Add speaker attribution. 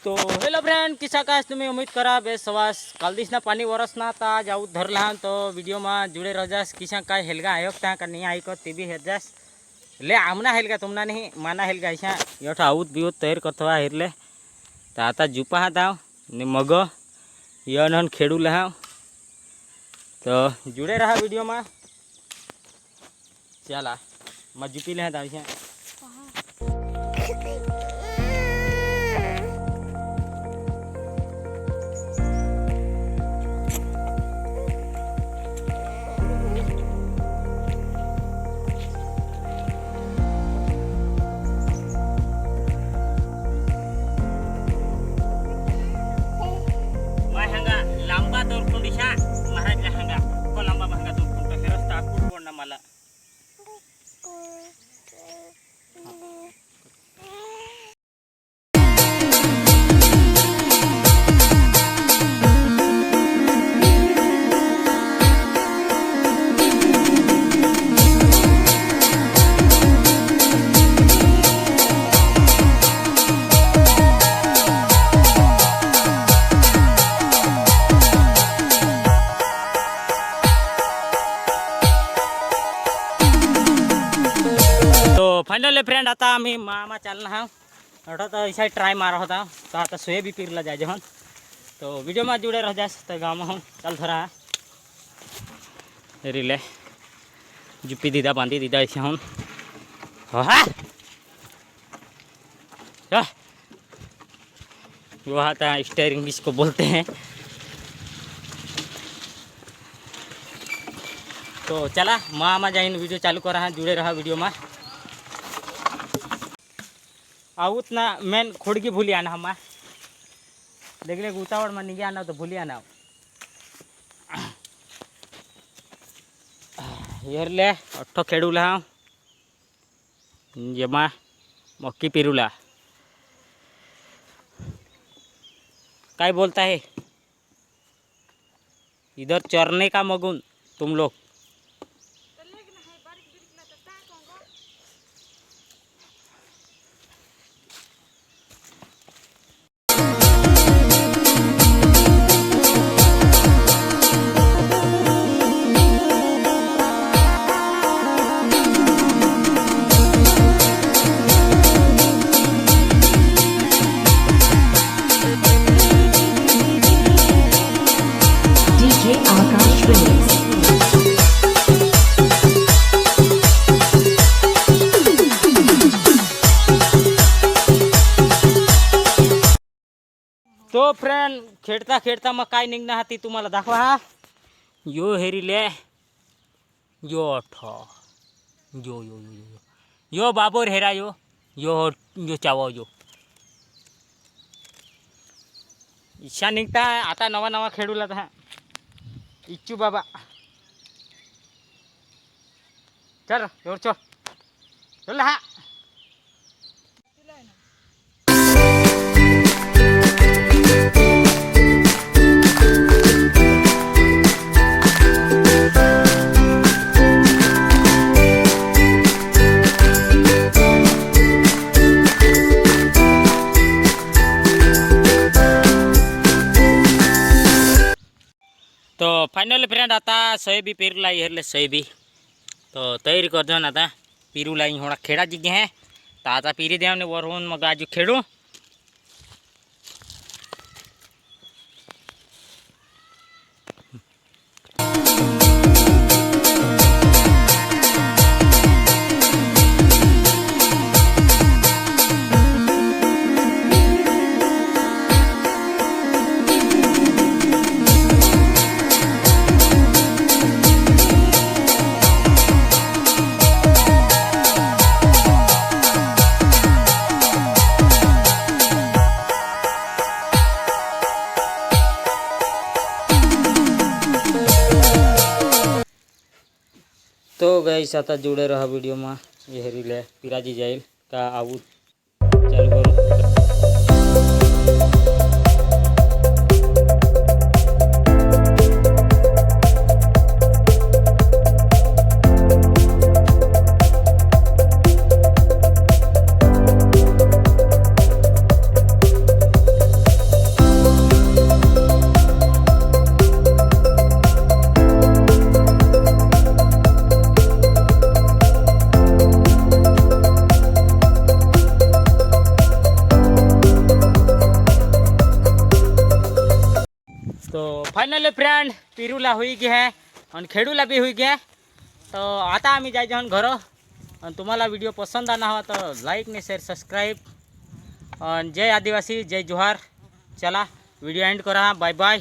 Speaker 1: तो hello friend किसा का तुम्हें उम्मीद करा बे सवास काल दिसना पानी वरसना था जाऊ धरला तो वीडियो में जुड़े रह जास किसा का हेलगा आयोग ता का नहीं आई को तीबी हेर जास ले आमना हेलगा तुमना नहीं माना हेलगा ऐसा योठ आउत बिउत तैयार करथवा हेरले तो आता जुपा हाथ ने मग यन खेड़ू लहा तो जुड़े रहा वीडियो में चला मैं जुपी ले ऐसा लंबा दौर कुंडिशा महाराज लहंगा को लंबा महंगा दौर कुंड हेरस ताकुड़ कोण मला फाइनल फ्रेंड आता आम्ही मामा चालना हा अठा तो ऐसा ट्राय मारा होता तो आता सोए भी पीरला जाए जहन तो वीडियो में जुड़े रह जाए तो गाँव में हम चल धरा रिले जुपी दीदा बांधी दीदा ऐसे हम वो आता स्टेयरिंग इसको बोलते हैं। तो चला मामा जाइन वीडियो चालू कर रहा जुड़े रहा वीडियो में आउत ना मेन खुड़गी भूली आना हम देख ले उतावड़ में नहीं आना तो भूली आना ये ले अट्ठो खेड़ूला जमा मक्की पिरूला काय बोलता है इधर चरने का मगुन तुम लोग तो फ्रेंड खेड़ता खेड़ता मग काय निघना हाती तुम्हाला दाखवा हा यो हेरीले यो ठो यो यो यो यो यो बाबोर हेरा यो यो यो चावो यो ईशा निघता आता नवा नवा खेळूला था इच्चू बाबा चल योर चल चल हा तो फाइनल फ्रेंड आता सही भी पीर लाई हेरले सही भी तो तैयारी कर दो आता पीरू लाई होड़ा खेड़ा जिगे हैं तो आता पीरी दे वरून मग आज खेड़ू तो गई आता जुड़े रहा वीडियो में ये हेरीले पिराजी जाइल का आऊ चालू करूँ तो फायनली फ्रेंड पिरूला हुई गे आहे आणि खेडूला बी हुई गे आहे. तो आता आम्ही जायचं आहोत घरं. आणि तुम्हाला व्हिडिओ पसंत आला हवा तर लाईक ने शेअर सबस्क्राईब. जय आदिवासी जय जोहार. चला व्हिडिओ एंड करा. Bye bye.